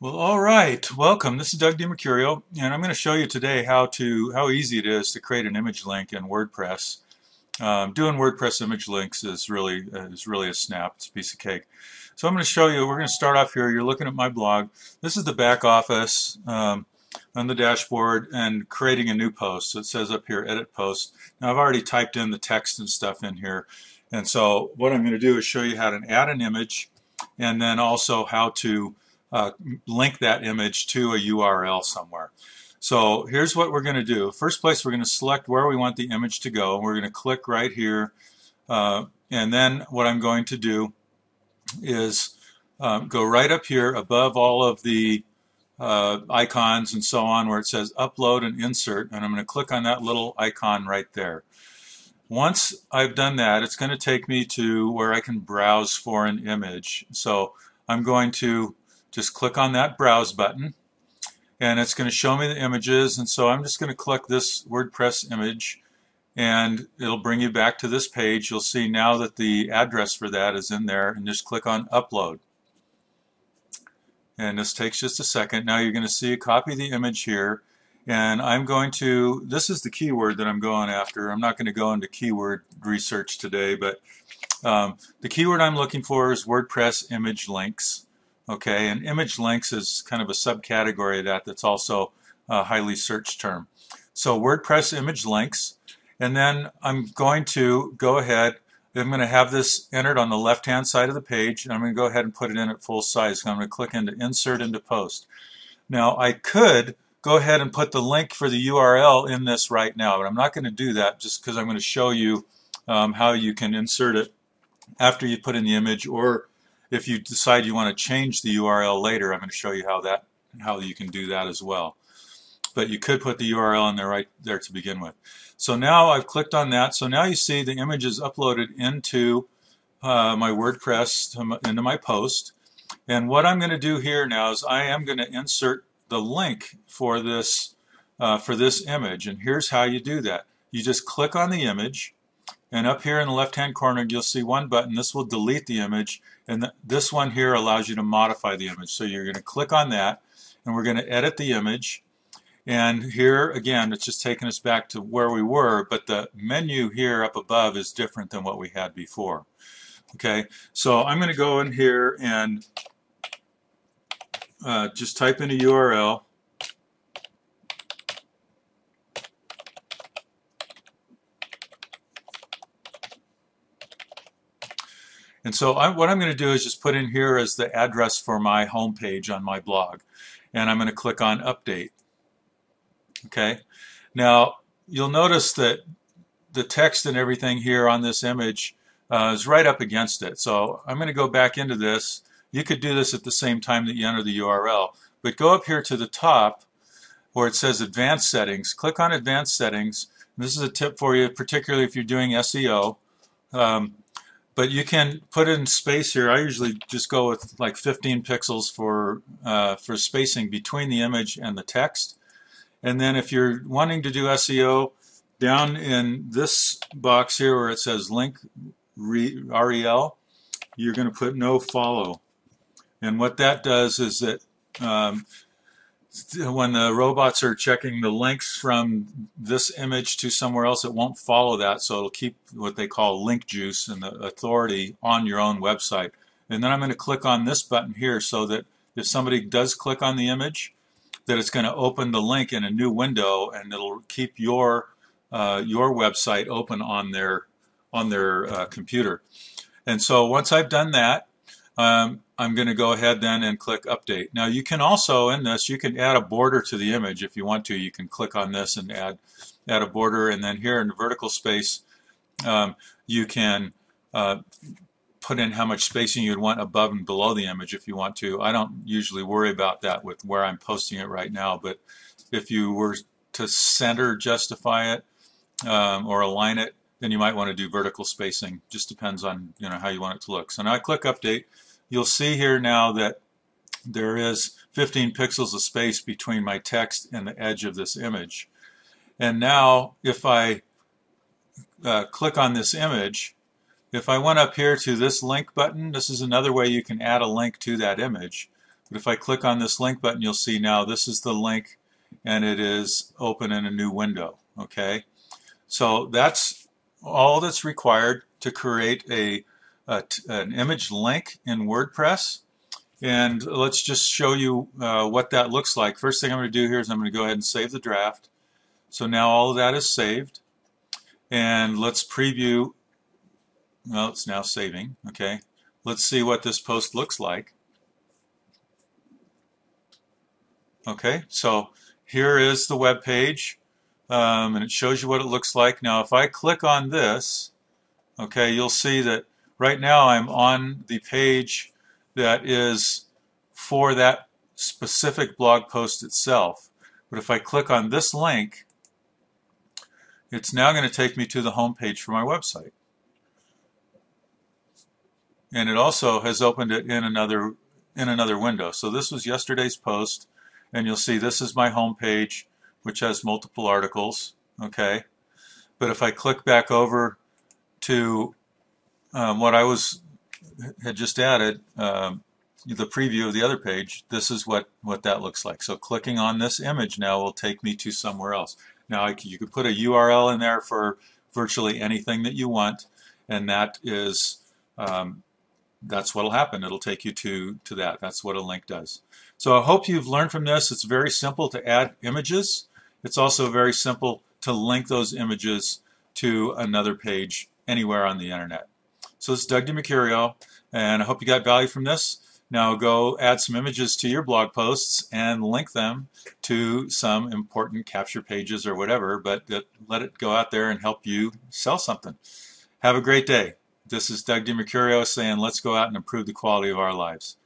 Well, all right. Welcome. This is Doug DiMercurio, and I'm going to show you today how easy it is to create an image link in WordPress. Doing WordPress image links is really a snap. It's a piece of cake. So I'm going to show you. We're going to start off here. You're looking at my blog. This is the back office on the dashboard and creating a new post. So it says up here, Edit Post. Now I've already typed in the text and stuff in here, and so what I'm going to do is show you how to add an image, and then also how to uh, link that image to a URL somewhere. So here's what we're going to do. First place, we're going to select where we want the image to go. We're going to click right here. And then what I'm going to do is go right up here above all of the icons and so on where it says upload and insert. And I'm going to click on that little icon right there. Once I've done that, it's going to take me to where I can browse for an image. So I'm going to just click on that browse button, and it's going to show me the images. And so I'm just going to click this WordPress image, and it'll bring you back to this page. You'll see now that the address for that is in there, and just click on upload. And this takes just a second. Now you're going to see a copy of the image here, and I'm going to, this is the keyword that I'm going after. I'm not going to go into keyword research today, but the keyword I'm looking for is WordPress image links. Okay, and image links is kind of a subcategory of that that's also a highly searched term. So WordPress image links, and then I'm going to go ahead, I'm going to have this entered on the left-hand side of the page, and I'm going to go ahead and put it in at full size. So I'm going to click into Insert into Post. Now I could go ahead and put the link for the URL in this right now, but I'm not going to do that just because I'm going to show you how you can insert it after you put in the image, or if you decide you want to change the URL later, I'm going to show you how you can do that as well. But you could put the URL in there right there to begin with. So now I've clicked on that. So now you see the image is uploaded into my WordPress, into my post. And what I'm going to do here now is I am going to insert the link for this image. And here's how you do that. You just click on the image, and up here in the left-hand corner, you'll see one button. This will delete the image, and this one here allows you to modify the image. So you're going to click on that, and we're going to edit the image. And here, again, it's just taking us back to where we were, but the menu here up above is different than what we had before. Okay, so I'm going to go in here and just type in a URL. And so what I'm going to do is just put in here as the address for my home page on my blog. And I'm going to click on Update. Okay. Now, you'll notice that the text and everything here on this image is right up against it. So I'm going to go back into this. You could do this at the same time that you enter the URL. But go up here to the top where it says Advanced Settings. Click on Advanced Settings. And this is a tip for you, particularly if you're doing SEO. But you can put in space here. I usually just go with like 15 pixels for spacing between the image and the text. And then if you're wanting to do SEO, down in this box here where it says link REL, you're going to put no follow. And what that does is that when the robots are checking the links from this image to somewhere else, it won't follow that, so it'll keep what they call link juice and the authority on your own website. And then I'm going to click on this button here so that if somebody does click on the image, that it's going to open the link in a new window, and it'll keep your website open on their computer. And so once I've done that, I'm going to go ahead then and click Update. Now you can also, in this, you can add a border to the image if you want to. You can click on this and add a border, and then here in the vertical space, you can put in how much spacing you'd want above and below the image if you want to. I don't usually worry about that with where I'm posting it right now, but if you were to center justify it or align it, then you might want to do vertical spacing. Just depends on how you want it to look. So now I click Update. You'll see here now that there is 15 pixels of space between my text and the edge of this image. And now if I click on this image, if I went up here to this link button, this is another way you can add a link to that image. But if I click on this link button, you'll see now this is the link and it is open in a new window. Okay, so that's all that's required to create an image link in WordPress. And let's just show you what that looks like. First thing I'm going to do here is I'm going to go ahead and save the draft. So now all of that is saved. And let's preview. Well, it's now saving. Okay, let's see what this post looks like. Okay, so here is the web page, and it shows you what it looks like. Now, if I click on this, okay, you'll see that right now I'm on the page that is for that specific blog post itself. But if I click on this link, it's now going to take me to the home page for my website. And it also has opened it in another window. So this was yesterday's post, and you'll see this is my home page, which has multiple articles. Okay, but if I click back over to what I had just added, the preview of the other page, this is what that looks like. So clicking on this image now will take me to somewhere else. Now you could put a URL in there for virtually anything that you want, and that is that's what will happen. It'll take you to that. That's what a link does. So I hope you've learned from this. It's very simple to add images. It's also very simple to link those images to another page anywhere on the internet. So this is Doug DiMercurio, and I hope you got value from this. Now go add some images to your blog posts and link them to some important capture pages or whatever, but let it go out there and help you sell something. Have a great day. This is Doug DiMercurio saying let's go out and improve the quality of our lives.